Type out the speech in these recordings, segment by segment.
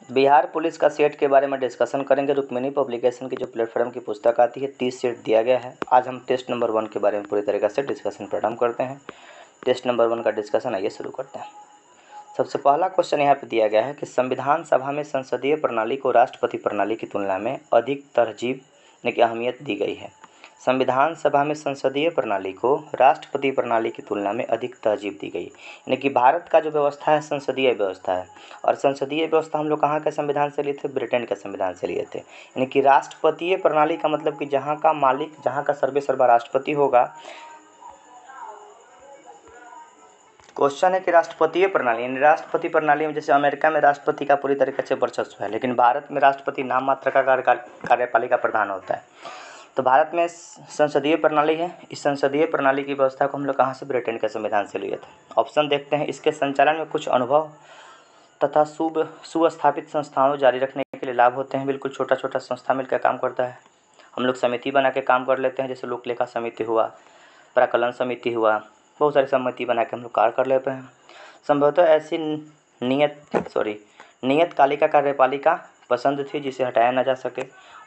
Bihar police का set के बारे में डिस्कशन करेंगे। रुक्मिणी पब्लिकेशन की जो प्लेटफॉर्म की पुस्तक आती है 30 सेट दिया गया है। आज हम टेस्ट नंबर 1 के बारे में पूरी तरीके से डिस्कशन प्रारंभ करते हैं। टेस्ट नंबर 1 का डिस्कशन आइए शुरू करते हैं। सबसे पहला क्वेश्चन यहाँ पे दिया गया है कि संविधान सभा में संसदीय प्रणाली को राष्ट्रपति प्रणाली की तुलना में अधिक तरजीह यानी कि अहमियत दी गई है। संविधान सभा में संसदीय प्रणाली को राष्ट्रपति प्रणाली की तुलना में अधिक तरजीह दी गई, यानी कि भारत का जो व्यवस्था है संसदीय व्यवस्था है, और संसदीय व्यवस्था हम लोग कहाँ के संविधान से लिए थे? ब्रिटेन के संविधान से लिए थे। यानी कि राष्ट्रपतीय प्रणाली का मतलब कि जहाँ का मालिक, जहाँ का सर्वेसर्वा राष्ट्रपति होगा। क्वेश्चन है कि राष्ट्रपतीय प्रणाली यानी राष्ट्रपति प्रणाली में जैसे अमेरिका में राष्ट्रपति का पूरी तरीके से वर्चस्व है, लेकिन भारत में राष्ट्रपति नाम मात्र का कार्यपालिका प्रधान होता है। तो भारत में संसदीय प्रणाली है। इस संसदीय प्रणाली की व्यवस्था को हम लोग कहाँ से? ब्रिटेन के संविधान से लिए थे। ऑप्शन देखते हैं। इसके संचालन में कुछ अनुभव तथा सुस्थापित संस्थाओं जारी रखने के लिए लाभ होते हैं। बिल्कुल छोटा छोटा संस्था मिलकर काम करता है। हम लोग समिति बना के काम कर लेते हैं, जैसे लोक लेखा समिति हुआ, प्राकलन समिति हुआ, बहुत सारी समिति बना के हम लोग कार्य कर लेते हैं। संभवतः ऐसी नियतकालिका कार्यपालिका पसंद थी जिसे हटाया न जा सके।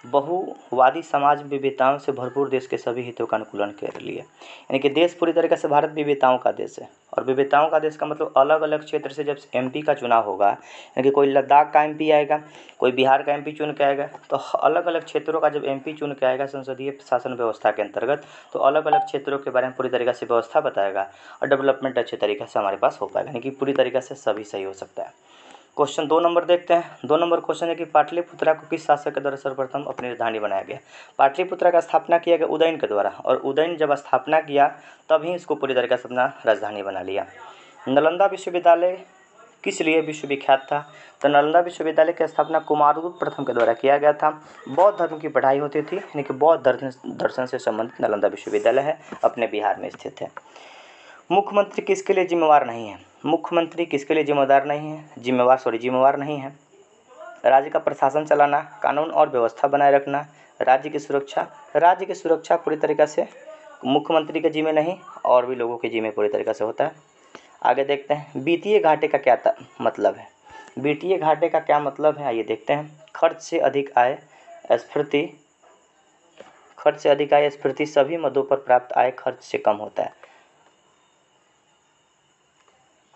बहुवादी समाज विविधताओं से भरपूर देश के सभी हितों का अनुकूलन के लिए, यानी कि देश पूरी तरीके से भारत विविधताओं का देश है। और विविधताओं का देश का मतलब अलग अलग क्षेत्र से जब एमपी का चुनाव होगा, यानी कि कोई लद्दाख का एमपी आएगा, कोई बिहार का एमपी चुन के आएगा, तो अलग अलग क्षेत्रों का जब एमपी चुन के आएगा संसदीय शासन व्यवस्था के अंतर्गत, तो अलग अलग क्षेत्रों के बारे में पूरी तरीके से व्यवस्था बताएगा और डेवलपमेंट अच्छे तरीके से हमारे पास हो पाएगा, यानी कि पूरी तरीके से सभी सही हो सकता है। क्वेश्चन 2 नंबर देखते हैं। 2 नंबर क्वेश्चन है कि पाटलिपुत्रा को किस शासक के द्वारा सर्वप्रथम अपनी राजधानी बनाया गया? पाटलिपुत्रा का स्थापना किया गया उदयन के द्वारा, और उदयन जब स्थापना किया तभी इसको पूरी तरीके से अपना राजधानी बना लिया। नालंदा विश्वविद्यालय किस लिए विश्वविख्यात था? तो नालंदा विश्वविद्यालय की स्थापना कुमारगुप्त प्रथम के द्वारा किया गया था। बौद्ध धर्म की पढ़ाई होती थी, यानी कि बौद्ध दर्शन से संबंधित नालंदा विश्वविद्यालय है, अपने बिहार में स्थित है। मुख्यमंत्री किसके लिए जिम्मेवार नहीं है? मुख्यमंत्री किसके लिए जिम्मेवार नहीं है? राज्य का प्रशासन चलाना, कानून और व्यवस्था बनाए रखना, राज्य की सुरक्षा पूरी तरीके से मुख्यमंत्री के जिम्मे नहीं, और भी लोगों के जिम्मे पूरी तरीके से होता है। आगे देखते हैं। वित्तीय घाटे का क्या मतलब है? वित्तीय घाटे का क्या मतलब है, आइए देखते हैं। खर्च से अधिक आय स्फीति सभी मदों पर प्राप्त आय खर्च से कम होता है,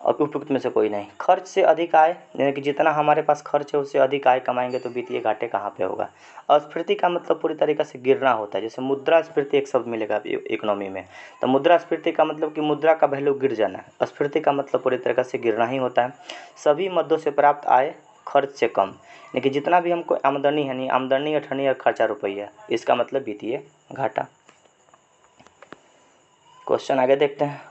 और उपयुक्त में से कोई नहीं। खर्च से अधिक आय यानी कि जितना हमारे पास खर्च है उससे अधिक आय कमाएंगे तो वित्तीय घाटे कहाँ पे होगा? अस्फीति का मतलब पूरी तरीके से गिरना होता है। जैसे मुद्रास्फीति एक शब्द मिलेगा इकोनॉमी में, तो मुद्रास्फीति का मतलब कि मुद्रा का वैल्यू गिर जाना है। अस्फीति का मतलब पूरी तरीके से गिरना ही होता है। सभी मदों से प्राप्त आय खर्च से कम, यानी कि जितना भी हमको आमदनी है, नहीं आमदनी अठनी और खर्चा रुपया, इसका मतलब वित्तीय घाटा। क्वेश्चन आगे देखते हैं।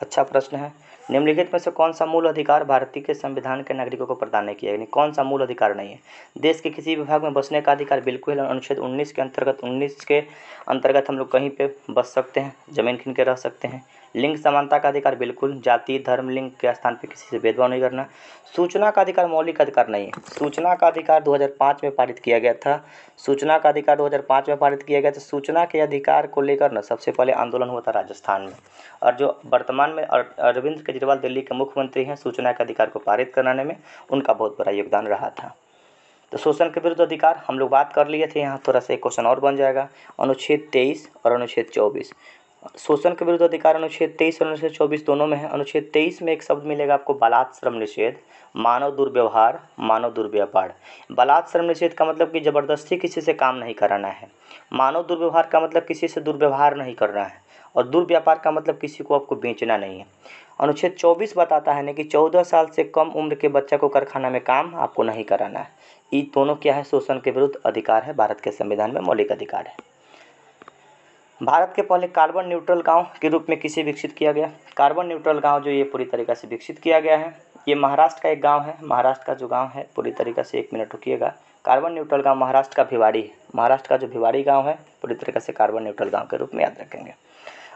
अच्छा प्रश्न है। निम्नलिखित में से कौन सा मूल अधिकार भारतीय के संविधान के नागरिकों को प्रदान नहीं किया? यानी कौन सा मूल अधिकार नहीं है? देश के किसी विभाग में बसने का अधिकार बिल्कुल है। अनुच्छेद 19 के अंतर्गत हम लोग कहीं पे बस सकते हैं, जमीन खरीद के रह सकते हैं। लिंग समानता का अधिकार बिल्कुल, जाति धर्म लिंग के स्थान पे किसी से भेदभाव नहीं करना। सूचना का अधिकार मौलिक अधिकार नहीं है। सूचना का अधिकार 2005 में पारित किया गया था। सूचना के अधिकार को लेकर ना सबसे पहले आंदोलन हुआ था राजस्थान में, और जो वर्तमान में अरविंद केजरीवाल दिल्ली के मुख्यमंत्री हैं, सूचना के अधिकार को पारित कराने में उनका बहुत बड़ा योगदान रहा था। तो शोषण के विरुद्ध अधिकार हम लोग बात कर लिए थे, यहाँ थोड़ा सा एक क्वेश्चन और बन जाएगा। अनुच्छेद 23 और अनुच्छेद 24। शोषण के विरुद्ध अधिकार अनुच्छेद 23 और अनुच्छेद 24 दोनों में है। अनुच्छेद 23 में एक शब्द मिलेगा आपको बलात् श्रम निषेध, मानव दुर्व्यवहार, मानव दुर्व्यापार। बलात् श्रम निषेध का मतलब कि जबरदस्ती किसी से काम नहीं कराना है। मानव दुर्व्यवहार का मतलब किसी से दुर्व्यवहार नहीं करना है, और दुर्व्यापार का मतलब किसी को आपको बेचना नहीं है। अनुच्छेद 24 बताता है ना कि 14 साल से कम उम्र के बच्चे को कारखाना में काम आपको नहीं कराना है। ये दोनों क्या है? शोषण के विरुद्ध अधिकार है, भारत के संविधान में मौलिक अधिकार है। भारत के पहले कार्बन न्यूट्रल गांव के रूप में किसे विकसित किया गया? कार्बन न्यूट्रल गांव जो ये पूरी तरीके से विकसित किया गया है, ये महाराष्ट्र का एक गांव है। महाराष्ट्र का जो गांव है पूरी तरीके से, 1 मिनट रुकिएगा, कार्बन न्यूट्रल गांव महाराष्ट्र का भिवाड़ी है। महाराष्ट्र का जो भिवाड़ी गांव है पूरी तरीके से कार्बन न्यूट्रल गांव के रूप में याद रखेंगे।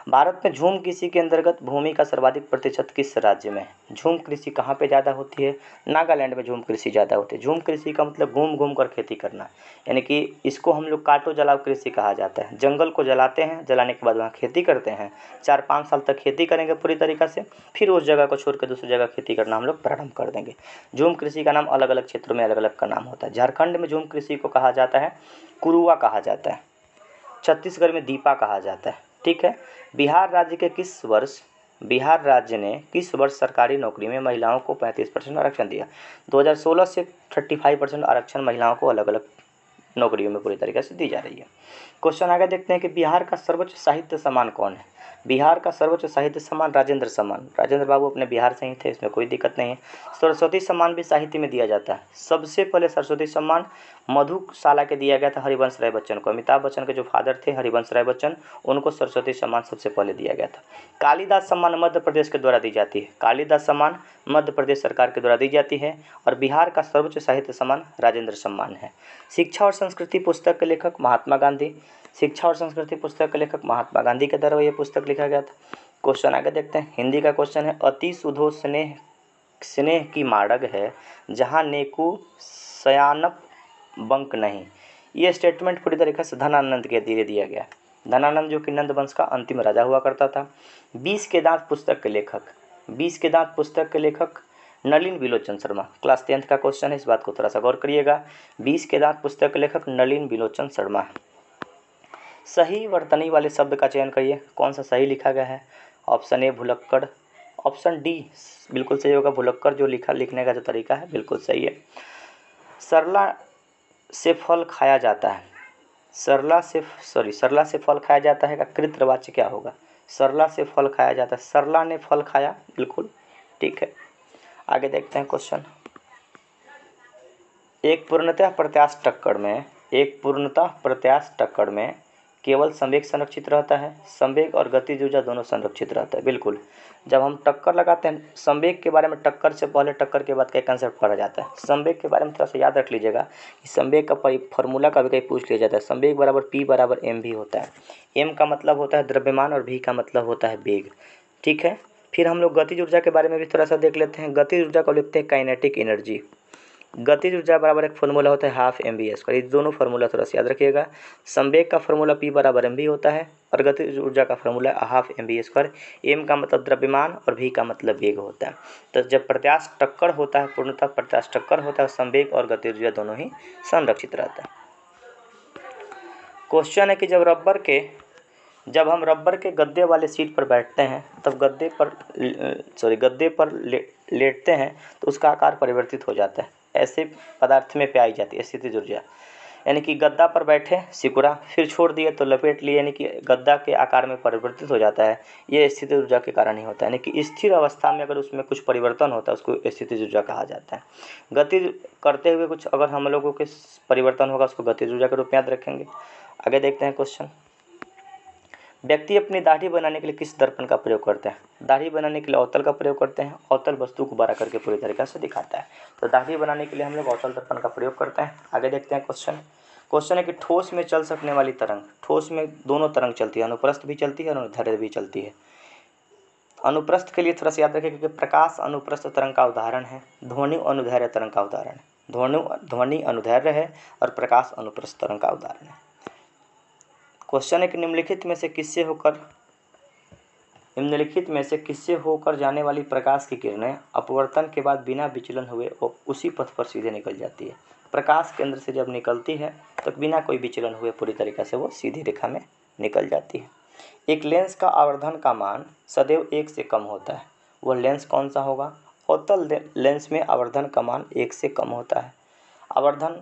भारत में झूम कृषि के अंतर्गत भूमि का सर्वाधिक प्रतिशत किस राज्य में है? झूम कृषि कहाँ पे ज़्यादा होती है? नागालैंड में झूम कृषि ज़्यादा होती है। झूम कृषि का मतलब घूम घूम कर खेती करना, यानी कि इसको हम लोग काटो जलाओ कृषि कहा जाता है। जंगल को जलाते हैं, जलाने के बाद वहाँ खेती करते हैं, 4-5 साल तक खेती करेंगे पूरी तरीक़ा से, फिर उस जगह को छोड़ कर दूसरी जगह खेती करना हम लोग प्रारंभ कर देंगे। झूम कृषि का नाम अलग अलग क्षेत्रों में अलग अलग का नाम होता है। झारखंड में झूम कृषि को कहा जाता है कुरुआ कहा जाता है, छत्तीसगढ़ में दीपा कहा जाता है। ठीक है। बिहार राज्य ने किस वर्ष सरकारी नौकरी में महिलाओं को 35% आरक्षण दिया? 2016 से 35% आरक्षण महिलाओं को अलग अलग नौकरियों में पूरी तरीके से दी जा रही है। क्वेश्चन आगे देखते हैं कि बिहार का सर्वोच्च साहित्य सम्मान कौन है? बिहार का सर्वोच्च साहित्य सम्मान राजेंद्र सम्मान। राजेंद्र बाबू अपने बिहार से ही थे, इसमें कोई दिक्कत नहीं है। सरस्वती सम्मान भी साहित्य में दिया जाता है। सबसे पहले सरस्वती सम्मान मधुशाला के दिया गया था हरिवंश राय बच्चन को। अमिताभ बच्चन के जो फादर थे हरिवंश राय बच्चन, उनको सरस्वती सम्मान सबसे पहले दिया गया था। कालिदास सम्मान मध्य प्रदेश के द्वारा दी जाती है। कालिदास सम्मान मध्य प्रदेश सरकार के द्वारा दी जाती है। और बिहार का सर्वोच्च साहित्य सम्मान राजेंद्र सम्मान है। शिक्षा और संस्कृति पुस्तक के लेखक महात्मा गांधी। शिक्षा और संस्कृति पुस्तक के लेखक महात्मा गांधी के द्वारा ये पुस्तक लिखा गया था। क्वेश्चन आगे देखते हैं। हिंदी का क्वेश्चन है, अति सुधो स्नेह स्नेह की माड़ग है, जहाँ नेकू सयानप बंक नहीं। ये स्टेटमेंट पूरी तरीके से धनानंद के दिए दिया गया। धनानंद जो कि नंद वंश का अंतिम राजा हुआ करता था। 20 के दांत पुस्तक के लेखक नलिन विलोचन शर्मा। क्लास 10th का क्वेश्चन है, इस बात को थोड़ा सा गौर करिएगा। 20 के दांत पुस्तक के लेखक नलिन विलोचन शर्मा। सही वर्तनी वाले शब्द का चयन करिए। कौन सा सही लिखा गया है? ऑप्शन ए भुलक्कड़, ऑप्शन डी बिल्कुल सही होगा भुलक्कड़। जो लिखने का जो तरीका है बिल्कुल सही है। सरला से फल खाया जाता है। सरला से फल खाया जाता है का कृतवाच्य क्या होगा? सरला से फल खाया जाता है, सरला ने फल खाया, बिल्कुल ठीक है। आगे देखते हैं क्वेश्चन। एक पूर्णतः प्रत्यास्थ टक्कर में केवल संवेग संरक्षित रहता है, संवेग और गतिज ऊर्जा दोनों संरक्षित रहता है। बिल्कुल, जब हम टक्कर लगाते हैं, संवेग के बारे में टक्कर से पहले टक्कर के बाद क्या कंसेप्ट पढ़ा जाता है। संवेग के बारे में थोड़ा सा याद रख लीजिएगा कि संवेग का फॉर्मूला कभी कभी पूछ लिया जाता है। संवेग बराबर P बराबर mv होता है। m का मतलब होता है द्रव्यमान और v का मतलब होता है वेग। ठीक है। फिर हम लोग गतिज ऊर्जा के बारे में भी थोड़ा सा देख लेते हैं। गतिज ऊर्जा को लिखते हैं काइनेटिक एनर्जी। गतिज ऊर्जा बराबर एक फार्मूला होता है हाफ mv²। ये दोनों फार्मूला थोड़ा सा याद रखिएगा। संवेग का फार्मूला P बराबर mv होता है और गतिज ऊर्जा का फार्मूला हाफ mv²। m का मतलब द्रव्यमान और v का मतलब वेग होता है। तो जब प्रत्यास्थ टक्कर होता है, पूर्णतः प्रत्यास्थ टक्कर होता है, संवेग और गतिज ऊर्जा दोनों ही संरक्षित रहता है। क्वेश्चन है कि जब हम रबर के गद्दे वाले सीट पर बैठते हैं, तब गद्दे पर लेटते हैं तो उसका आकार परिवर्तित हो जाता है। ऐसे पदार्थ में पाई जाती है स्थितिज ऊर्जा। यानी कि गद्दा पर बैठे सिकुड़ा, फिर छोड़ दिए तो लपेट लिए, यानी कि गद्दा के आकार में परिवर्तित हो जाता है। ये स्थितिज ऊर्जा के कारण ही होता है। यानी कि स्थिर अवस्था में अगर उसमें कुछ परिवर्तन होता है उसको स्थितिज ऊर्जा कहा जाता है। गतिज करते हुए कुछ अगर हम लोगों के परिवर्तन होगा उसको गतिज ऊर्जा के रूप में याद रखेंगे। आगे देखते हैं क्वेश्चन। व्यक्ति अपनी दाढ़ी बनाने के लिए किस दर्पण का प्रयोग करते हैं? दाढ़ी बनाने के लिए अवतल का प्रयोग करते हैं। अवतल वस्तु को बड़ा करके पूरी तरीके से दिखाता है, तो दाढ़ी बनाने के लिए हम लोग अवतल दर्पण का प्रयोग करते हैं। आगे देखते हैं क्वेश्चन है कि ठोस में चल सकने वाली तरंग। ठोस में दोनों तरंग चलती है, अनुप्रस्थ भी चलती है और अनुदैर्ध्य भी चलती है। अनुप्रस्थ के लिए थोड़ा सा याद रखें क्योंकि प्रकाश अनुप्रस्थ तरंग का उदाहरण है, ध्वनि अनुदैर्ध्य तरंग का उदाहरण है। ध्वनि अनुदैर्ध्य है और प्रकाश अनुप्रस्थ तरंग का उदाहरण है। क्वेश्चन है कि निम्नलिखित में से किससे होकर जाने वाली प्रकाश की किरणें अपवर्तन के बाद बिना विचलन हुए उसी पथ पर सीधे निकल जाती है? प्रकाश केंद्र से जब निकलती है तो बिना कोई विचलन हुए पूरी तरीके से वो सीधी रेखा में निकल जाती है। एक लेंस का आवर्धन का मान सदैव 1 से कम होता है, वह लेंस कौन सा होगा? अवतल लेंस में आवर्धन का मान 1 से कम होता है। आवर्धन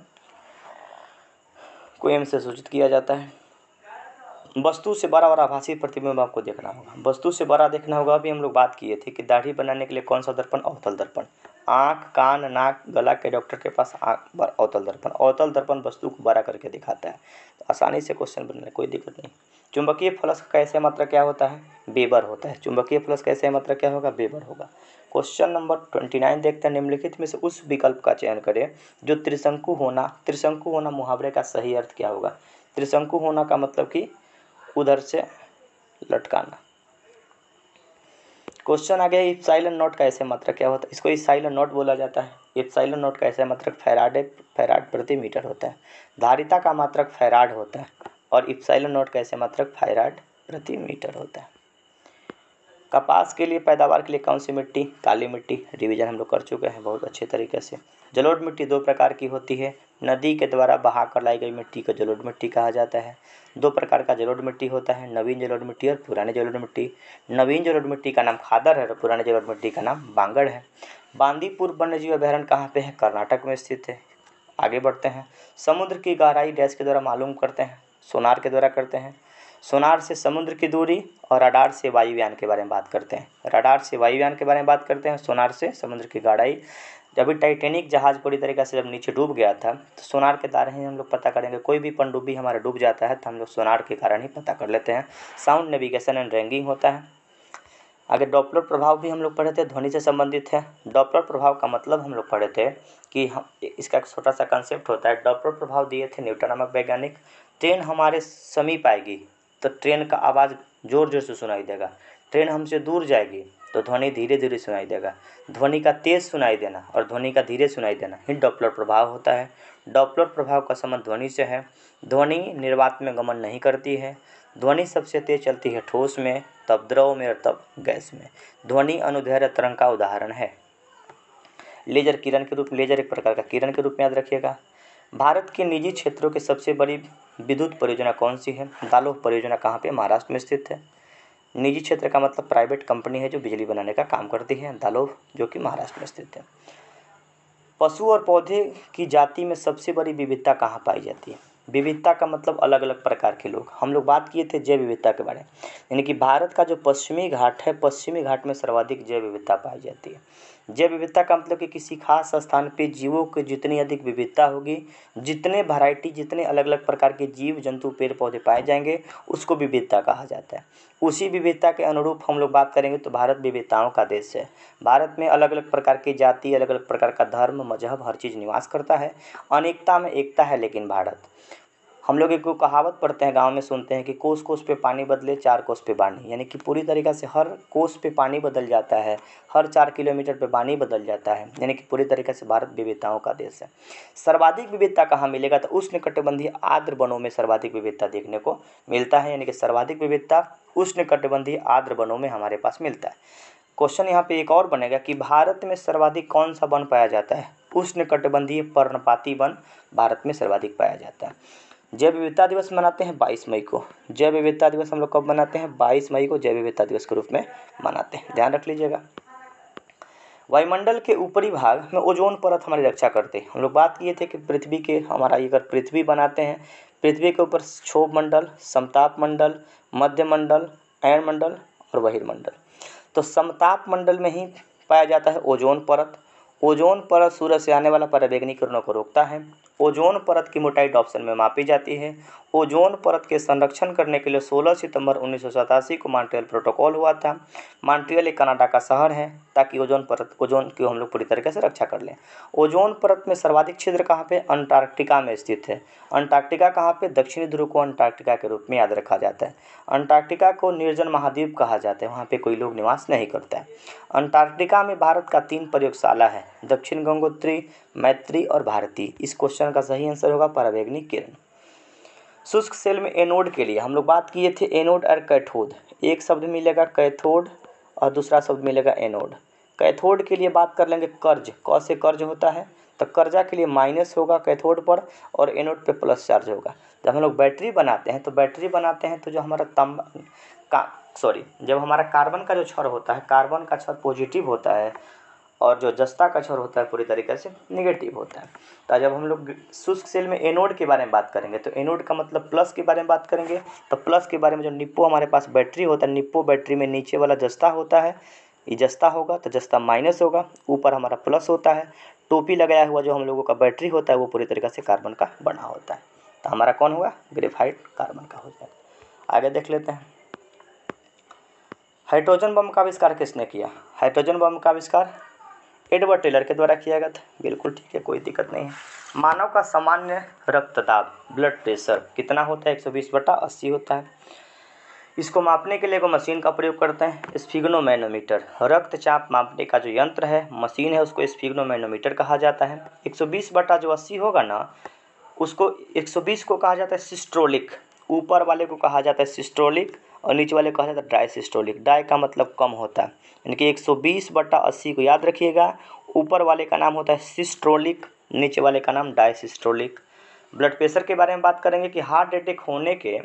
को m से सूचित किया जाता है। वस्तु से बड़ा और आभासी प्रतिबिंब आपको देखना होगा। वस्तु से बड़ा देखना होगा। अभी हम लोग बात किए थे कि दाढ़ी बनाने के लिए कौन सा दर्पण? अवतल दर्पण। आँख, कान, नाक, गला के डॉक्टर के पास अवतल दर्पण। अवतल दर्पण वस्तु को बड़ा करके दिखाता है, तो आसानी से क्वेश्चन बनने कोई दिक्कत नहीं। चुंबकीय फ्लक्स का कैसे मात्रा क्या होता है? वेबर होता है। चुंबकीय फ्लक्स कैसे मात्रा क्या होगा? वेबर होगा। क्वेश्चन नंबर 29 देखते हैं। निम्नलिखित में से उस विकल्प का चयन करें जो त्रिशंकु होना मुहावरे का सही अर्थ क्या होगा? त्रिशंकु होना का मतलब कि उधर से लटकाना, क्वेश्चन आ गया इप्सिलॉन नॉट का ऐसे मात्रक क्या होता है। इसको इप्सिलॉन नॉट बोला जाता है। इप्सिलॉन नॉट का ऐसे मात्रक फैराड प्रति मीटर होता है। धारिता का मात्रक फैराड होता है और इप्सिलॉन नॉट का ऐसे मात्रक फैराड प्रति मीटर होता है। कपास के लिए पैदावार के लिए कौन सी मिट्टी? काली मिट्टी। रिवीजन हम लोग कर चुके हैं बहुत अच्छे तरीके से। जलोढ़ मिट्टी दो प्रकार की होती है। नदी के द्वारा बहा कर लाई गई मिट्टी को जलोढ़ मिट्टी कहा जाता है। दो प्रकार का जलोढ़ मिट्टी होता है, नवीन जलोढ़ मिट्टी और पुरानी जलोढ़ मिट्टी। नवीन जलोढ़ मिट्टी का नाम खादर है और पुरानी जलोढ़ मिट्टी का नाम बांगड़ है। बांदीपुर वन्यजीव अभयारण्य कहाँ पे है? कर्नाटक में स्थित है। आगे बढ़ते हैं। समुद्र की गहराई डैश के द्वारा मालूम करते हैं? सोनार के द्वारा करते हैं। सोनार से समुद्र की दूरी और रडार से वायुयान के बारे में बात करते हैं। रडार से वायुयान के बारे में बात करते हैं, सोनार से समुद्र की गहराई। जब टाइटैनिक जहाज पूरी तरीके से जब नीचे डूब गया था तो सोनार के द्वारा ही हम लोग पता करेंगे। कोई भी पनडुब्बी हमारा डूब जाता है तो हम लोग सोनार के कारण ही पता कर लेते हैं। साउंड नेविगेशन एंड रैंकिंग होता है। आगे डॉपलर प्रभाव भी हम लोग पढ़े थे, ध्वनि से संबंधित है। डॉपलर प्रभाव का मतलब हम लोग पढ़े थे कि हम इसका एक छोटा सा कंसेप्ट होता है। डॉपलर प्रभाव दिए थे न्यूटन नामक वैज्ञानिक। ट्रेन हमारे समीप आएगी तो ट्रेन का आवाज़ ज़ोर ज़ोर से सुनाई देगा। ट्रेन हमसे दूर जाएगी तो ध्वनि धीरे धीरे सुनाई देगा। ध्वनि का तेज़ सुनाई देना और ध्वनि का धीरे सुनाई देना ही डॉपलर प्रभाव होता है। डॉपलर प्रभाव का संबंध ध्वनि से है। ध्वनि निर्वात में गमन नहीं करती है। ध्वनि सबसे तेज चलती है ठोस में, तब द्रव में और तब गैस में। ध्वनि अनुदैर्ध्य तरंग का उदाहरण है। लेजर किरण के रूप, लेजर एक प्रकार का किरण के रूप में याद रखिएगा। भारत के निजी क्षेत्रों की सबसे बड़ी विद्युत परियोजना कौन सी है? दालोह परियोजना कहाँ पे? महाराष्ट्र में स्थित है। निजी क्षेत्र का मतलब प्राइवेट कंपनी है जो बिजली बनाने का काम करती है। दालोह जो कि महाराष्ट्र में स्थित है। पशु और पौधे की जाति में सबसे बड़ी विविधता कहाँ पाई जाती है? विविधता का मतलब अलग अलग प्रकार के लोग। हम लोग बात किए थे जैव विविधता के बारे में, यानी कि भारत का जो पश्चिमी घाट है, पश्चिमी घाट में सर्वाधिक जैव विविधता पाई जाती है। जैव विविधता का मतलब कि किसी खास स्थान पे जीवों की जितनी अधिक विविधता होगी, जितने वैरायटी, जितने अलग अलग प्रकार के जीव जंतु पेड़ पौधे पाए जाएंगे, उसको विविधता कहा जाता है। उसी विविधता के अनुरूप हम लोग बात करेंगे तो भारत विविधताओं का देश है। भारत में अलग अलग प्रकार की जाति, अलग अलग प्रकार का धर्म, मजहब, हर चीज़ निवास करता है। अनेकता में एकता है। लेकिन भारत, हम लोग एक कहावत पढ़ते हैं, गांव में सुनते हैं कि कोस कोस पे पानी बदले, चार कोस पे पानी, यानी कि पूरी तरीक़ा से हर कोस पे पानी बदल जाता है, हर 4 किलोमीटर पे पानी बदल जाता है, यानी कि पूरी तरीके से भारत विविधताओं का देश है। सर्वाधिक विविधता कहाँ मिलेगा? तो उष्णकटिबंधीय आर्द्र वनों में सर्वाधिक विविधता देखने को मिलता है, यानी कि सर्वाधिक विविधता उष्णकटिबंधीय आर्द्र वनों में हमारे पास मिलता है। क्वेश्चन यहाँ पे एक और बनेगा कि भारत में सर्वाधिक कौन सा वन पाया जाता है? उष्णकटिबंधीय पर्णपाती वन भारत में सर्वाधिक पाया जाता है। जैव विविधता दिवस मनाते हैं 22 मई को। जैव विविधता दिवस हम लोग कब मनाते हैं? 22 मई को जैव विविधता दिवस के रूप में मनाते हैं, ध्यान रख लीजिएगा। वायुमंडल के ऊपरी भाग में ओजोन परत हमारी रक्षा करते हैं। हम लोग बात किए थे कि पृथ्वी के, हमारा अगर पृथ्वी बनाते हैं, पृथ्वी के ऊपर क्षोभ मंडल, समताप मंडल, मध्य मंडल, अयन मंडल और बहिर्मंडल। तो समताप मंडल में ही पाया जाता है ओजोन परत। ओजोन परत सूरज से आने वाला पराबैंगनी किरणों को रोकता है। ओजोन परत की मोटाई डॉप्सन में मापी जाती है। ओजोन परत के संरक्षण करने के लिए 16 सितंबर 1987 को मॉन्ट्रियल प्रोटोकॉल हुआ था। मॉन्ट्रियल एक कनाडा का शहर है, ताकि ओजोन की हम लोग पूरी तरीके से रक्षा कर लें। ओजोन परत में सर्वाधिक छिद्र कहाँ पे? अंटार्कटिका में स्थित है। अंटार्कटिका कहाँ पे? दक्षिणी ध्रुव को अंटार्कटिका के रूप में याद रखा जाता है। अंटार्कटिका को निर्जन महाद्वीप कहा जाता है, वहाँ पे कोई लोग निवास नहीं करता है। अंटार्कटिका में भारत का 3 प्रयोगशाला है, दक्षिण गंगोत्री, मैत्री और भारती। इस क्वेश्चन का सही आंसर होगा पराबैंगनी किरण। शुष्क सेल में एनोड के लिए हम लोग बात किए थे एनोड और कैथोड। एक शब्द मिलेगा कैथोड और दूसरा शब्द मिलेगा एनोड। कैथोड के लिए बात कर लेंगे कर्ज, क से कर्ज होता है, तो कर्जा के लिए माइनस होगा कैथोड पर और एनोड पे प्लस चार्ज होगा। जब हम लोग बैटरी बनाते हैं तो जो हमारा जब हमारा कार्बन का जो छड़ होता है, कार्बन का छड़ पॉजिटिव होता है और जो जस्ता का छड़ होता है पूरी तरीके से निगेटिव होता है। तो जब हम लोग शुष्क सेल में एनोड के बारे में बात करेंगे तो एनोड का मतलब प्लस के बारे में बात करेंगे। तो प्लस के बारे में जो निप्पो हमारे पास बैटरी होता है, निप्पो बैटरी में नीचे वाला जस्ता होता है, ये जस्ता होगा तो जस्ता माइनस होगा, ऊपर हमारा प्लस होता है। टोपी लगाया हुआ जो हम लोगों का बैटरी होता है वो पूरी तरीके से कार्बन का बना होता है। तो हमारा कौन होगा? ग्रेफाइट कार्बन का हो जाएगा। आगे देख लेते हैं। हाइड्रोजन बम का आविष्कार किसने किया? हाइड्रोजन बम का आविष्कार एडवर्ड टेलर के द्वारा किया गया था। बिल्कुल ठीक है, कोई दिक्कत नहीं है। मानव का सामान्य रक्तदाब, ब्लड प्रेशर कितना होता है? 120/80 होता है। इसको मापने के लिए एगो मशीन का प्रयोग करते हैं, स्फिग्नोमैनोमीटर। रक्तचाप मापने का जो यंत्र है, मशीन है, उसको स्फिग्नोमैनोमीटर कहा जाता है। 120/80 होगा ना, उसको 120 को कहा जाता है सिस्टोलिक, ऊपर वाले को कहा जाता है सिस्टोलिक और नीचे वाले को कहा जाता है डायसिस्टोलिक। डाय का मतलब कम होता है, यानी कि 120/80 को याद रखिएगा। ऊपर वाले का नाम होता है सिस्टोलिक, नीचे वाले का नाम डायसिस्टोलिक। ब्लड प्रेशर के बारे में बात करेंगे कि हार्ट अटैक होने के,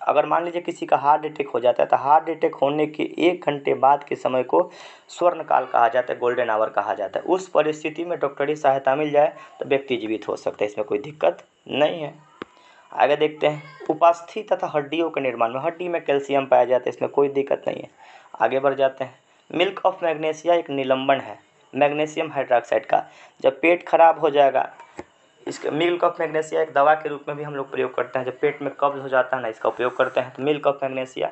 अगर मान लीजिए किसी का हार्ट अटैक हो जाता है तो हार्ट अटैक होने के 1 घंटे बाद के समय को स्वर्ण काल कहा जाता है, गोल्डन आवर कहा जाता है। उस परिस्थिति में डॉक्टरी सहायता मिल जाए तो व्यक्ति जीवित हो सकता है, इसमें कोई दिक्कत नहीं है। आगे देखते हैं उपास्थि तथा हड्डियों के निर्माण में, हड्डी में कैल्शियम पाया जाता है, इसमें कोई दिक्कत नहीं है। आगे बढ़ जाते हैं। मिल्क ऑफ मैग्नीशिया एक निलंबन है मैग्नीशियम हाइड्रोक्साइड का। जब पेट खराब हो जाएगा, इसके मिल्क ऑफ मैग्नीशिया एक दवा के रूप में भी हम लोग प्रयोग करते हैं। जब पेट में कब्ज हो जाता है ना, इसका उपयोग करते हैं। तो milk of magnesia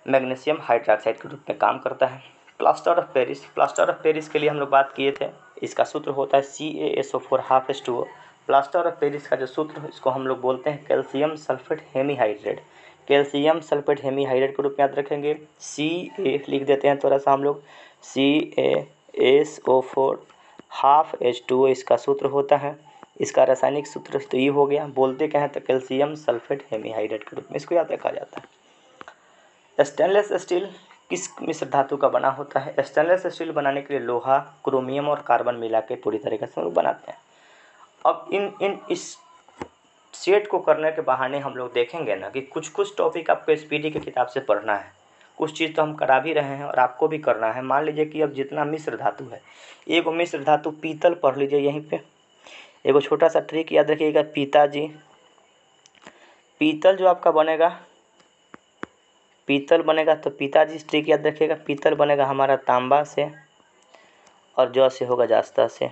magnesium hydroxide के रूप में काम करता है। Plaster of Paris, plaster of Paris के लिए हम लोग बात किए थे, इसका सूत्र होता है CaSO4 ½ प्लास्टर ऑफ पेरिस का जो सूत्र, इसको हम लोग बोलते हैं calcium sulphate hemihydrate. Calcium sulphate hemihydrate के रूप में याद रखेंगे। Ca लिख देते हैं थोड़ा सा हम लोग, CaSO4 ½ इसका सूत्र होता है। इसका रासायनिक सूत्र तो ये हो गया, बोलते क्या है तो कैल्शियम सल्फेट हेमीहाइड्रेट के रूप में इसको याद रखा जाता है। स्टेनलेस स्टील किस मिश्र धातु का बना होता है? स्टेनलेस स्टील बनाने के लिए लोहा, क्रोमियम और कार्बन मिला के पूरी तरीके से हम लोग बनाते हैं। अब इस सेट को करने के बहाने हम लोग देखेंगे ना कि कुछ टॉपिक आपको SPD की किताब से पढ़ना है, कुछ चीज़ तो हम करा भी रहे हैं और आपको भी करना है। मान लीजिए कि अब जितना मिश्र धातु है, एक मिश्र धातु पीतल पढ़ लीजिए यहीं पे। एगो छोटा सा ट्रिक याद रखिएगा, पिताजी, पीतल जो आपका बनेगा, पीतल बनेगा तो पिताजी ट्रिक याद रखिएगा, पीतल बनेगा हमारा तांबा से और जौ से होगा जस्ता से।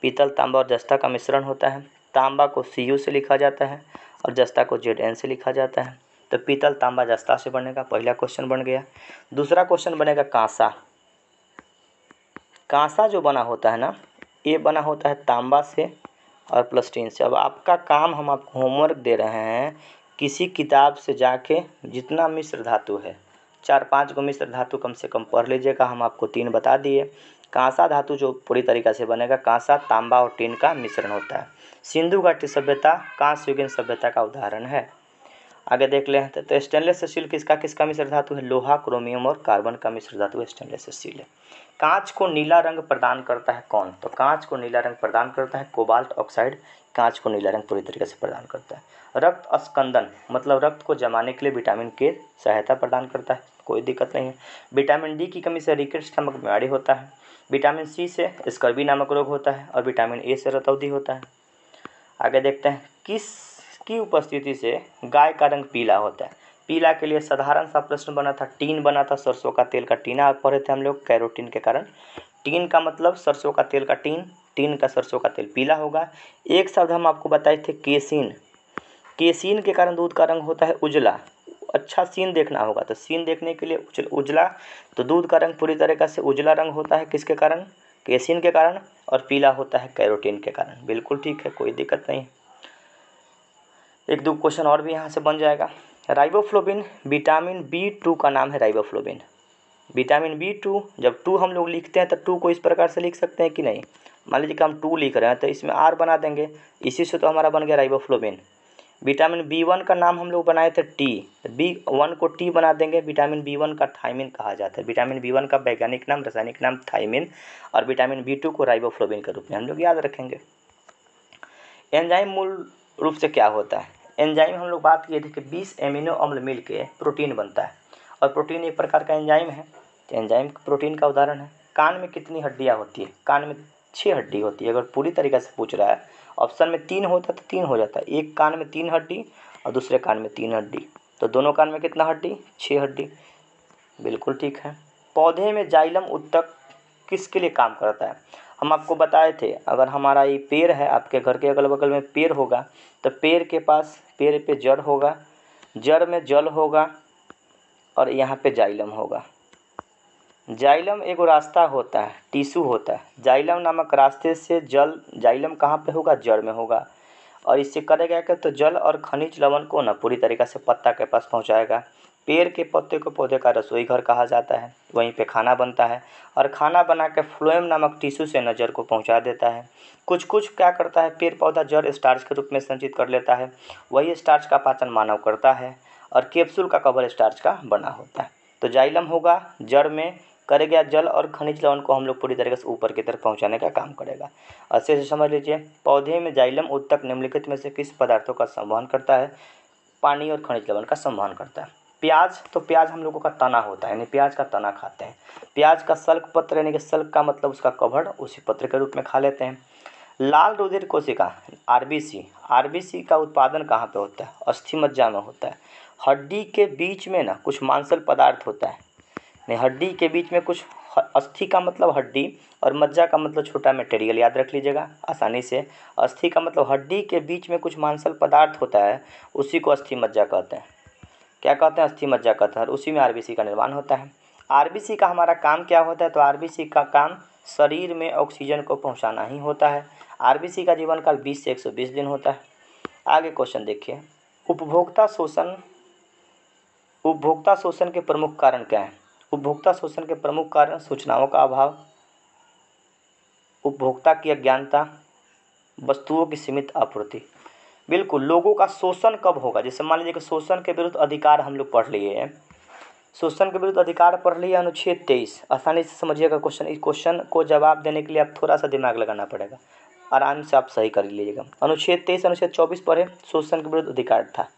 पीतल, तांबा और जस्ता का मिश्रण होता है। तांबा को Cu से लिखा जाता है और जस्ता को Zn से लिखा जाता है। तो पीतल तांबा जस्ता से बनेगा, पहला क्वेश्चन बन गया। दूसरा क्वेश्चन बनेगा कांसा। कांसा जो बना होता है ना, ये बना होता है तांबा से और प्लस टीन से। अब आपका काम, हम आपको होमवर्क दे रहे हैं, किसी किताब से जाके जितना मिश्र धातु है, 4-5 गो मिश्र धातु कम से कम पढ़ लीजिएगा। हम आपको 3 बता दिए। कांसा धातु जो पूरी तरीक़ा से बनेगा, कांसा, तांबा और टीन का मिश्रण होता है। सिंधु घाटी सभ्यता कांस्य युगीन सभ्यता का उदाहरण है। आगे देख लें तो स्टेनलेस स्टील किसका मिश्र धातु है? लोहा, क्रोमियम और कार्बन का मिश्र धातु स्टेनलेस स्टील है। कांच को नीला रंग प्रदान करता है कौन? तो कांच को नीला रंग प्रदान करता है कोबाल्ट ऑक्साइड, कांच को नीला रंग पूरी तरीके से प्रदान करता है। रक्त अस्कंदन मतलब रक्त को जमाने के लिए विटामिन के सहायता प्रदान करता है, कोई दिक्कत नहीं है। विटामिन डी की कमी से रिकेट्स नामक बीमारी होता है। विटामिन सी से स्कर्वी नामक रोग होता है और विटामिन ए से रतौंधी होता है। आगे देखते हैं किसकी उपस्थिति से गाय का रंग पीला होता है? पीला के लिए साधारण सा प्रश्न बना था, टीन बना था, सरसों का तेल का टीना पढ़े थे हम लोग, कैरोटीन के कारण। टीन का मतलब सरसों का तेल का टीन, टीन का सरसों का तेल पीला होगा। एक शब्द हम आपको बताए थे केसीन, केसीन के कारण दूध का रंग होता है उजला। अच्छा सीन देखना होगा, तो सीन देखने के लिए उजला, तो दूध का रंग पूरी तरीक़ा से उजला रंग होता है किसके कारण? केसीन के कारण, और पीला होता है कैरोटीन के कारण। बिल्कुल ठीक है, कोई दिक्कत नहीं। 1-2 क्वेश्चन और भी यहाँ से बन जाएगा। राइबोफ्लोविन, विटामिन B2 का नाम है राइबोफ्लोविन। विटामिन B2, जब 2 हम लोग लिखते हैं तो 2 को इस प्रकार से लिख सकते हैं कि नहीं? मान लीजिए कि हम 2 लिख रहे हैं तो इसमें R बना देंगे, इसी से तो हमारा बन गया राइबोफ्लोविन। विटामिन B1 का नाम हम लोग बनाए थे T, B1 को T बना देंगे। विटामिन B1 का थायमिन कहा जाता है। विटामिन B1 का वैज्ञानिक नाम, रासायनिक नाम थायमिन, और विटामिन B2 को राइबोफ्लोविन के रूप में हम लोग याद रखेंगे। एंजाइम मूल रूप से क्या होता है? एंजाइम हम लोग बात किए थे कि 20 एमिनो अम्ल मिल के प्रोटीन बनता है, और प्रोटीन एक प्रकार का एंजाइम है। तो एंजाइम प्रोटीन का उदाहरण है। कान में कितनी हड्डियाँ होती है? कान में 6 हड्डी होती है। अगर पूरी तरीके से पूछ रहा है, ऑप्शन में 3 होता तो 3 हो जाता है। एक कान में 3 हड्डी और दूसरे कान में 3 हड्डी, तो दोनों कान में कितना हड्डी? 6 हड्डी। बिल्कुल ठीक है। पौधे में जाइलम उत्तक किसके लिए काम करता है? हम आपको बताए थे, अगर हमारा ये पेड़ है, आपके घर के अगल बगल में पेड़ होगा, तो पेड़ के पास, पेड़ पे जड़ होगा, जड़ में जल होगा और यहाँ पे जाइलम होगा। जाइलम एक रास्ता होता है, टिश्यू होता है। जाइलम नामक रास्ते से जल, जाइलम कहाँ पे होगा? जड़ में होगा। और इससे करेगा क्या, तो जल और खनिज लवण को ना पूरी तरीक़े से पत्ता के पास पहुँचाएगा। पेड़ के पत्ते को पौधे का रसोई घर कहा जाता है, वहीं पे खाना बनता है और खाना बना के फ्लोएम नामक टिश्यू से नज़र को पहुंचा देता है। कुछ कुछ क्या करता है, पेड़ पौधा जड़ स्टार्च के रूप में संचित कर लेता है, वही स्टार्च का पाचन मानव करता है और कैप्सूल का कवर स्टार्च का बना होता है। तो जाइलम होगा जड़ में, करेगा जल और खनिज लवण को हम लोग पूरी तरीके से ऊपर की तरफ पहुंचाने का काम करेगा। अच्छे से समझ लीजिए, पौधे में जाइलम उत्तक निम्नलिखित में से किस पदार्थों का संवहन करता है, पानी और खनिज लवण का संवहन करता है। प्याज, तो प्याज हम लोगों का तना होता है, यानी प्याज का तना खाते हैं। प्याज का सल्क पत्र, यानी कि सल्क का मतलब उसका कवड़, उसी पत्र के रूप में खा लेते हैं। लाल रुधिर कोशिका आरबीसी, आरबीसी का उत्पादन कहाँ पे होता है, अस्थि मज्जा में होता है। हड्डी के बीच में ना कुछ मांसल पदार्थ होता है, नहीं हड्डी के बीच में कुछ, अस्थि का मतलब हड्डी और मज्जा का मतलब छोटा मटेरियल, याद रख लीजिएगा आसानी से। अस्थि का मतलब हड्डी के बीच में कुछ मांसल पदार्थ होता है, उसी को अस्थि मज्जा कहते हैं। क्या कहते हैं, अस्थि मज्जा कहते हैं, और उसी में आरबीसी का निर्माण होता है। आरबीसी का हमारा काम क्या होता है, तो आरबीसी का काम शरीर में ऑक्सीजन को पहुंचाना ही होता है। आरबीसी का जीवन काल 20 से 120 दिन होता है। आगे क्वेश्चन देखिए, उपभोक्ता शोषण, उपभोक्ता शोषण के प्रमुख कारण क्या हैं। उपभोक्ता शोषण के प्रमुख कारण सूचनाओं का अभाव, उपभोक्ता की अज्ञानता, वस्तुओं की सीमित आपूर्ति। बिल्कुल, लोगों का शोषण कब होगा, जैसे मान लीजिए कि शोषण के विरुद्ध अधिकार हम लोग पढ़ लिए हैं, शोषण के विरुद्ध अधिकार पढ़ लिया अनुच्छेद 23, आसानी से समझिएगा क्वेश्चन। इस क्वेश्चन को जवाब देने के लिए आप थोड़ा सा दिमाग लगाना पड़ेगा, आराम से आप सही कर लीजिएगा। अनुच्छेद 23 अनुच्छेद 24 पढ़े, शोषण के विरुद्ध अधिकार था।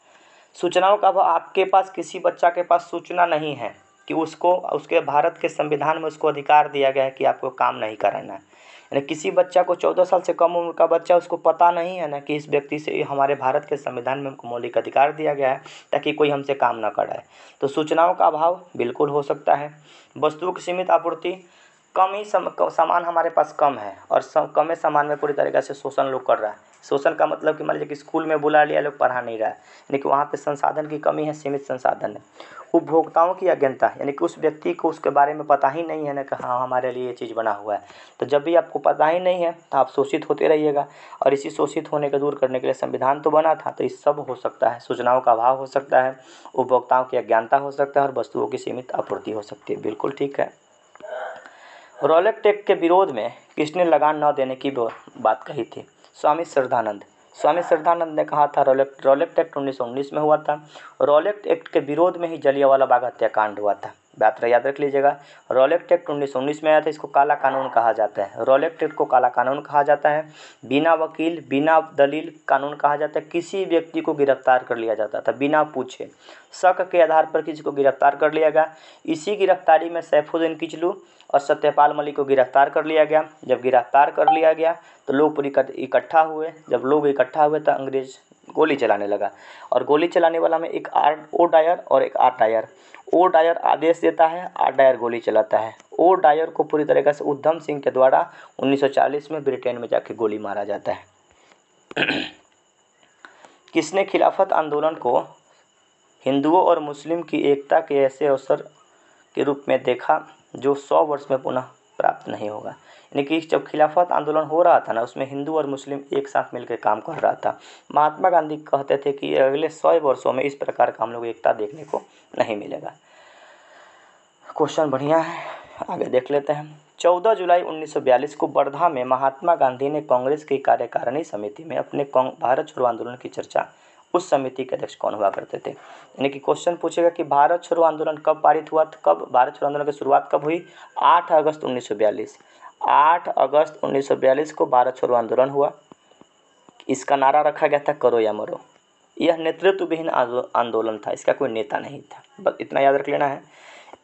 सूचनाओं का अभाव, आपके पास किसी बच्चा के पास सूचना नहीं है कि उसको, उसके भारत के संविधान में उसको अधिकार दिया गया है कि आपको काम नहीं कराना है, यानी किसी बच्चा को 14 साल से कम उम्र का बच्चा, उसको पता नहीं है ना कि इस व्यक्ति से हमारे भारत के संविधान में हमको मौलिक अधिकार दिया गया है ताकि कोई हमसे काम ना कराए। तो सूचनाओं का अभाव बिल्कुल हो सकता है। वस्तुओं की सीमित आपूर्ति, कम ही सामान हमारे पास कम है और कम सामान में पूरी तरीके से शोषण लोग कर रहा है। शोषण का मतलब कि मान लीजिए कि स्कूल में बुला लिया, लोग पढ़ा नहीं रहा है, यानी कि वहाँ पे संसाधन की कमी है, सीमित संसाधन है। उपभोक्ताओं की अज्ञानता, यानी कि उस व्यक्ति को उसके बारे में पता ही नहीं है ना कि हाँ हमारे लिए ये चीज़ बना हुआ है। तो जब भी आपको पता ही नहीं है तो आप शोषित होते रहिएगा, और इसी शोषित होने को दूर करने के लिए संविधान तो बना था। तो ये सब हो सकता है, सूचनाओं का अभाव हो सकता है, उपभोक्ताओं की अज्ञानता हो सकता है, और वस्तुओं की सीमित आपूर्ति हो सकती है। बिल्कुल ठीक है। रॉलेट एक्ट के विरोध में किसने लगान न देने की बात कही थी, स्वामी श्रद्धानंद। स्वामी श्रद्धानंद ने कहा था, रॉलेट एक्ट 1919 में हुआ था। रॉलेट एक्ट के विरोध में ही जलियांवाला बाग हत्याकांड हुआ था। बात याद रख लीजिएगा, रॉलेट एक्ट 1919 में आया था, इसको काला कानून कहा जाता है। रॉलेट एक्ट को काला कानून कहा जाता है। बिना वकील बिना दलील कानून कहा जाता है। किसी व्यक्ति को गिरफ्तार कर लिया जाता था बिना पूछे, शक के आधार पर किसी को गिरफ्तार कर लिया गया। इसी गिरफ्तारी में सैफुद्दीन किचलू और सत्यपाल मलिक को गिरफ्तार कर लिया गया। जब गिरफ्तार कर लिया गया तो लोग पूरी इकट्ठा हुए। जब लोग इकट्ठा हुए तो अंग्रेज गोली चलाने लगा, और गोली चलाने वाला में एक ओ डायर और एक आर डायर। ओ डायर आदेश देता है, आर डायर गोली चलाता है। ओ डायर को पूरी तरीके से उधम सिंह के द्वारा 1940 में ब्रिटेन में जाके गोली मारा जाता है। किसने खिलाफत आंदोलन को हिंदुओं और मुस्लिम की एकता के ऐसे अवसर के रूप में देखा जो 100 वर्ष में पुनः प्राप्त नहीं होगा, यानी कि जब खिलाफत आंदोलन हो रहा था ना, उसमें हिंदू और मुस्लिम एक साथ मिलकर काम कर रहा था। महात्मा गांधी कहते थे कि अगले 100 वर्षों में इस प्रकार का हम लोग एकता देखने को नहीं मिलेगा। क्वेश्चन बढ़िया है, आगे देख लेते हैं। 14 जुलाई 1942 को वर्धा में महात्मा गांधी ने कांग्रेस की कार्यकारिणी समिति में अपने भारत छोड़ो आंदोलन की चर्चा, उस समिति के अध्यक्ष कौन हुआ करते थे। यानी कि क्वेश्चन पूछेगा कि भारत छोड़ो आंदोलन कब पारित हुआ, कब भारत छोड़ो आंदोलन की शुरुआत कब हुई, 8 अगस्त 1942। 8 अगस्त 1942 को भारत छोड़ो आंदोलन हुआ। इसका नारा रखा गया था, करो या मरो। यह नेतृत्व विहीन आंदोलन था, इसका कोई नेता नहीं था, बस इतना याद रख लेना है।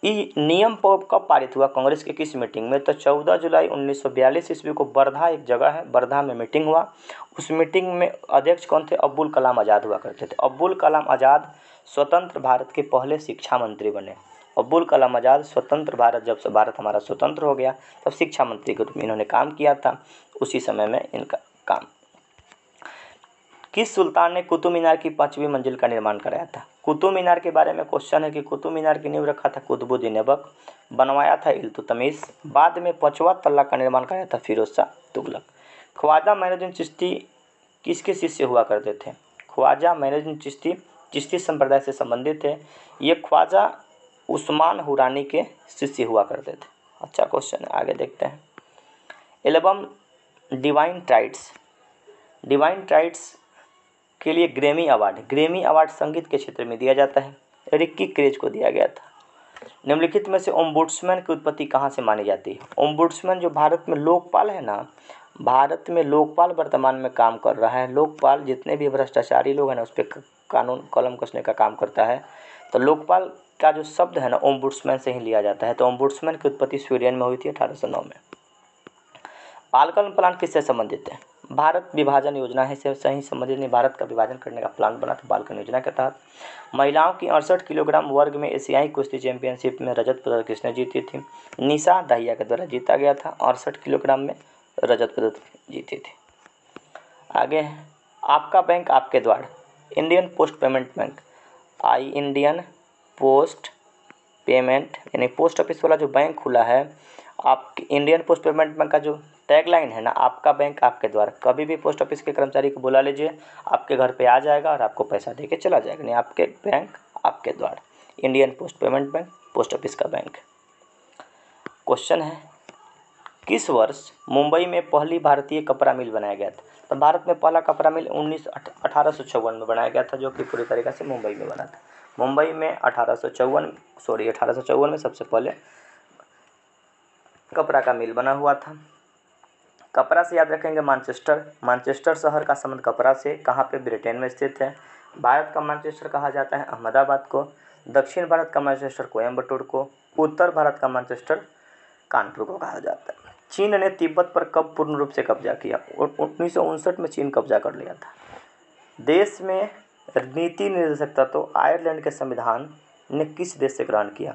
ये नियम कब पारित हुआ, कांग्रेस की किस मीटिंग में, तो 14 जुलाई 1942 ईस्वी को वर्धा, एक जगह है वर्धा में मीटिंग हुआ। उस मीटिंग में अध्यक्ष कौन थे, अब्दुल कलाम आज़ाद हुआ करते थे। अब्दुल कलाम आज़ाद स्वतंत्र भारत के पहले शिक्षा मंत्री बने। अब्दुल कलाम आज़ाद स्वतंत्र भारत, जब से भारत हमारा स्वतंत्र हो गया तब शिक्षा मंत्री के रूप में इन्होंने काम किया था। उसी समय में इनका काम। किस सुल्तान ने कुतुब मीनार की 5वीं मंजिल का निर्माण कराया था। कुतुब मीनार के बारे में क्वेश्चन है कि कुतुब मीनार की नींव रखा था कुतुबुद्दीन ऐबक, बनवाया था इल्तुतमिश, बाद में 5वां तल्ला का निर्माण कराया था फिरोज शाह तुगलक। ख्वाजा मोइनुद्दीन चिश्ती किसके शिष्य हुआ करते थे? ख्वाजा मोइनुद्दीन चिश्ती, चिश्ती संप्रदाय से संबंधित थे। ये ख्वाजा उस्मान हुरानी के शिष्य हुआ करते थे। अच्छा क्वेश्चन है, आगे देखते हैं। Album divine tights, divine tights के लिए ग्रैमी अवार्ड संगीत के क्षेत्र में दिया जाता है। रिक्की क्रेज को दिया गया था। निम्नलिखित में से ओम्बुड्समैन की उत्पत्ति कहाँ से मानी जाती है? ओम्बुड्समैन जो भारत में लोकपाल है ना, भारत में लोकपाल वर्तमान में काम कर रहा है। लोकपाल जितने भी भ्रष्टाचारी लोग हैं ना, उस पर कानून कलम कसने का काम करता है। तो लोकपाल का जो शब्द है ना, ओम्बुड्समैन से ही लिया जाता है। तो ओम्बुड्समैन की उत्पत्ति स्वीडन में हुई थी 1809 में। बालकन प्लान किससे संबंधित है? भारत विभाजन योजना है से सही संबंधित नहीं, भारत का विभाजन करने का प्लान बना था बालकन योजना के तहत। महिलाओं की 68 किलोग्राम वर्ग में एशियाई कुश्ती चैंपियनशिप में रजत पदक किसने जीती थी? निशा दहिया के द्वारा जीता गया था। 68 किलोग्राम में रजत पदक जीती थी। आगे है आपका बैंक आपके द्वार, Indian post payment bank, Indian post payment यानी पोस्ट ऑफिस वाला जो बैंक खुला है, आप इंडियन पोस्ट पेमेंट बैंक का जो टैगलाइन है ना, आपका बैंक आपके द्वार। कभी भी पोस्ट ऑफिस के कर्मचारी को बुला लीजिए, आपके घर पे आ जाएगा और आपको पैसा दे के चला जाएगा। नहीं, आपके बैंक आपके द्वार, Indian post payment bank post office का बैंक। क्वेश्चन है किस वर्ष मुंबई में पहली भारतीय कपड़ा मिल बनाया गया था? तो भारत में पहला कपड़ा मिल 1854 में बनाया गया था, जो कि पूरी तरीके से मुंबई में बना था। मुंबई में 1854 में सबसे पहले कपड़ा का मिल बना हुआ था। कपड़ा से याद रखेंगे मानचेस्टर शहर का संबंध कपड़ा से कहाँ पे? ब्रिटेन में स्थित है। भारत का मानचेस्टर कहा जाता है अहमदाबाद को, दक्षिण भारत का मानचेस्टर कोयम्बटूर को, उत्तर भारत का मानचेस्टर कानपुर को कहा जाता है। चीन ने तिब्बत पर कब पूर्ण रूप से कब्जा किया? 1959 में चीन कब्जा कर लिया था। देश में नीति निर्देशक तत्व आयरलैंड के संविधान ने किस देश से ग्रहण किया?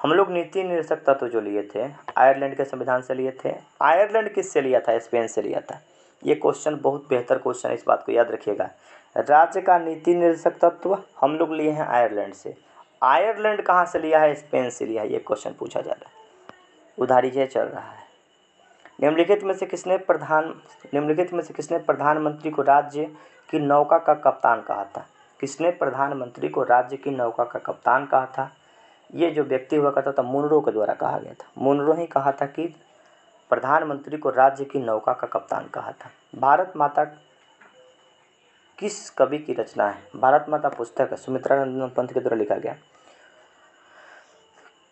हम लोग नीति निर्देशक तत्व जो लिए थे आयरलैंड के संविधान से लिए थे। आयरलैंड किससे लिया था? स्पेन से लिया था। ये क्वेश्चन बहुत बेहतर क्वेश्चन है, इस बात को याद रखिएगा। राज्य का नीति निर्देशक तत्व हम लोग लिए हैं आयरलैंड से। आयरलैंड कहाँ से लिया है? स्पेन से लिया है। ये क्वेश्चन पूछा जा रहा है, उधारी जय चल रहा है। निम्नलिखित में से किसने प्रधानमंत्री को राज्य की नौका का कप्तान कहा था? किसने प्रधानमंत्री को राज्य की नौका का कप्तान कहा था? ये जो व्यक्ति हुआ करता था मुनरो के द्वारा कहा गया था। मुनरो ही कहा था कि प्रधानमंत्री को राज्य की नौका का कप्तान कहा था। भारत माता किस कवि की रचना है? भारत माता पुस्तक है, सुमित्रा नंदन पंत के द्वारा लिखा गया।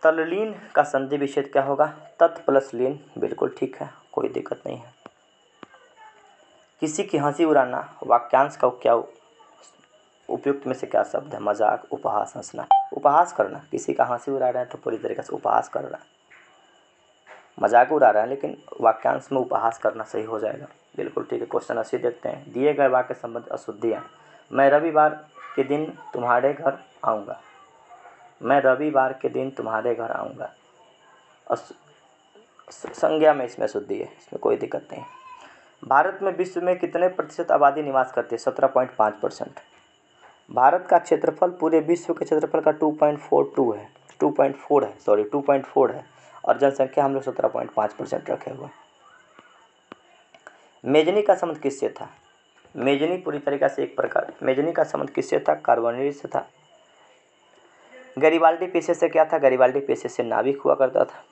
तल्लीन का संधि विच्छेद क्या होगा? तत् प्लस लीन। बिल्कुल ठीक है, कोई दिक्कत नहीं है। किसी की हंसी उड़ाना वाक्यांश का क्या उपयुक्त में से क्या शब्द है? मजाक, उपहास, हंसना। उपहास करना, किसी का हंसी उड़ा रहे हैं तो पूरी तरीके से उपहास कर रहा है, मजाक उड़ा रहा है, लेकिन वाक्यांश में उपहास करना सही हो जाएगा। बिल्कुल ठीक है। क्वेश्चन 80 देखते हैं। दिए गए वाक्य संबंध अशुद्धियाँ। मैं रविवार के दिन तुम्हारे घर आऊँगा। मैं रविवार के दिन तुम्हारे घर आऊँगा। संज्ञा में इसमें अशुद्धि है, इसमें कोई दिक्कत नहीं। भारत में विश्व में कितने प्रतिशत आबादी निवास करती है? 17.5%। भारत का क्षेत्रफल पूरे विश्व के क्षेत्रफल का 2.4 है और जनसंख्या हम लोग 17.5% रखे हुए। मेजनी का संबंध किससे था? मेजनी पूरी तरीका से मेजनी का संबंध किससे था? कार्बोनिस से था। गैरिबाल्डी पेशे से क्या था? गैरिबाल्डी पेशे से नाविक हुआ करता था।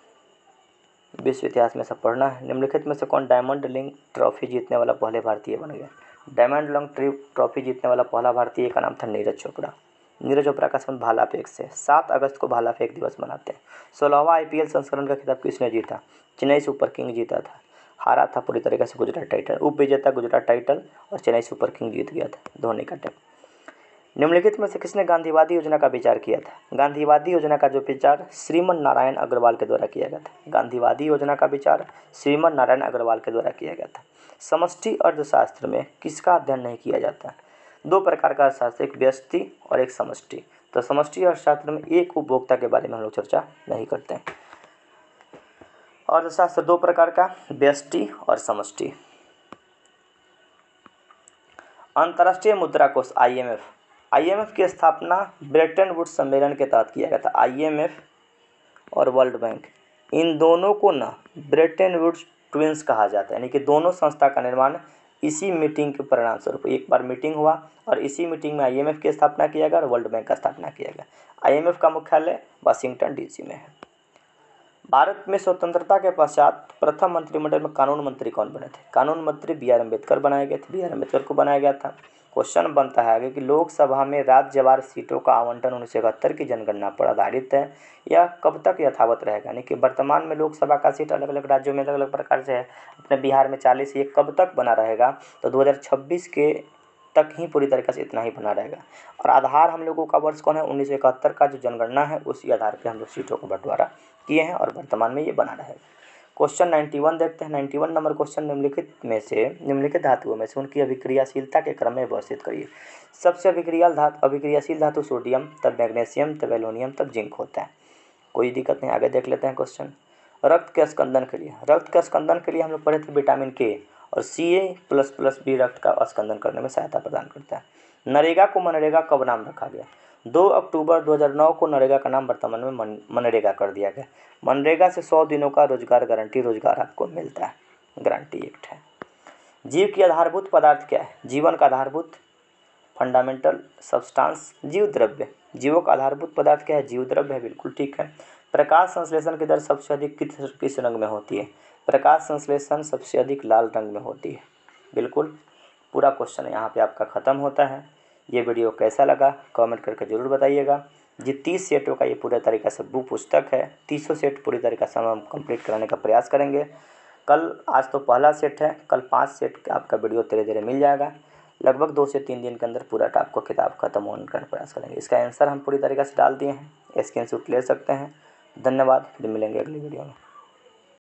विश्व इतिहास में सब पढ़ना है। निम्नलिखित में से कौन डायमंड लीग ट्रॉफी जीतने वाला पहले भारतीय बन गया? डायमंड लीग ट्रॉफी जीतने वाला पहला भारतीय का नाम था नीरज चोपड़ा। नीरज चोपड़ा का संबंध भाला फेंक से। 7 अगस्त को भाला फेंक दिवस मनाते हैं। 16वां IPL संस्करण का खिताब किसने जीता? चेन्नई सुपर किंग जीता था। हारा था पूरी तरीके से गुजरात टाइटन। उप विजेता गुजरात टाइटन और चेन्नई सुपर किंग जीत गया था, धोनी का टीम। निम्नलिखित में से किसने गांधीवादी योजना का विचार किया था? गांधीवादी योजना का जो विचार श्रीमन नारायण अग्रवाल के द्वारा किया गया था। गांधीवादी योजना का विचार श्रीमन नारायण अग्रवाल के द्वारा किया गया था। समष्टि अर्थशास्त्र में किसका अध्ययन नहीं किया जाता? 2 प्रकार का अर्थशास्त्र, एक व्यष्टि और एक समष्टि। तो समष्टि अर्थशास्त्र में एक उपभोक्ता के बारे में हम लोग चर्चा नहीं करते हैं। अर्थशास्त्र 2 प्रकार का, व्यष्टि और समष्टि। अंतर्राष्ट्रीय मुद्रा कोष IMF की स्थापना ब्रेटन वुड्स सम्मेलन के तहत किया गया था। IMF और वर्ल्ड बैंक, इन दोनों को ना ब्रेटन वुड्स ट्विंस कहा जाता है, यानी कि दोनों संस्था का निर्माण इसी मीटिंग के परिणाम स्वरूप एक बार मीटिंग हुआ और इसी मीटिंग में IMF की स्थापना किया गया और वर्ल्ड बैंक का स्थापना किया गया। IMF का मुख्यालय वाशिंगटन DC में है। भारत में स्वतंत्रता के पश्चात प्रथम मंत्रिमंडल में कानून मंत्री कौन बने थे? कानून मंत्री BR अम्बेडकर बनाए गए थे, BR अम्बेडकर को बनाया गया था। क्वेश्चन बनता है आगे कि लोकसभा में राज्यवार सीटों का आवंटन 1971 की जनगणना पर आधारित है। यह कब तक यथावत रहेगा? यानी कि वर्तमान में लोकसभा का सीट अलग अलग राज्यों में अलग अलग प्रकार से है। अपने बिहार में 40, ये कब तक बना रहेगा? तो 2026 के तक ही पूरी तरीके से इतना ही बना रहेगा। और आधार हम लोगों का वर्ष कौन है? 1971 का जो जनगणना है उसी आधार पर हम लोग सीटों को बंटवारा किए हैं और वर्तमान में ये बना रहेगा। क्वेश्चन 91 देखते हैं। 91 नंबर क्वेश्चन, निम्नलिखित धातुओं में से उनकी अभिक्रियाशीलता के क्रम में व्यवस्थित करिए। सबसे अभिक्रियाशील धातु सोडियम, तब मैग्नीशियम, तब एल्युमिनियम, तब जिंक होता है। कोई दिक्कत नहीं, आगे देख लेते हैं क्वेश्चन। रक्त के स्कंदन के लिए हम लोग पढ़े थे विटामिन K और Ca++B रक्त का स्कंदन करने में सहायता प्रदान करता है। नरेगा को मनरेगा कब नाम रखा गया? 2 अक्टूबर 2009 को नरेगा का नाम वर्तमान में मनरेगा कर दिया गया। मनरेगा से 100 दिनों का रोजगार आपको मिलता है, गारंटी एक्ट है। जीव की आधारभूत पदार्थ क्या है? जीवन का आधारभूत फंडामेंटल सब्सटेंस जीव द्रव्य। जीवों का आधारभूत पदार्थ क्या है? जीव द्रव्य है, बिल्कुल ठीक है। प्रकाश संश्लेषण की दर सबसे अधिक किस रंग में होती है? प्रकाश संश्लेषण सबसे अधिक लाल रंग में होती है, बिल्कुल। पूरा क्वेश्चन यहाँ पे आपका ख़त्म होता है। ये वीडियो कैसा लगा कमेंट करके ज़रूर बताइएगा। ये 30 सेटों का ये पूरे तरीक़े से बुक पुस्तक है। 30 सेट पूरी तरीक़े से हम कंप्लीट कराने का प्रयास करेंगे। आज तो पहला सेट है, कल 5 सेट का आपका वीडियो धीरे धीरे मिल जाएगा। लगभग 2 से 3 दिन के अंदर पूरा आपको किताब खत्म होने का प्रयास करेंगे। इसका आंसर हम पूरी तरीक़े से डाल दिए हैं, स्क्रीनशॉट ले सकते हैं। धन्यवाद, फिर मिलेंगे अगली वीडियो में।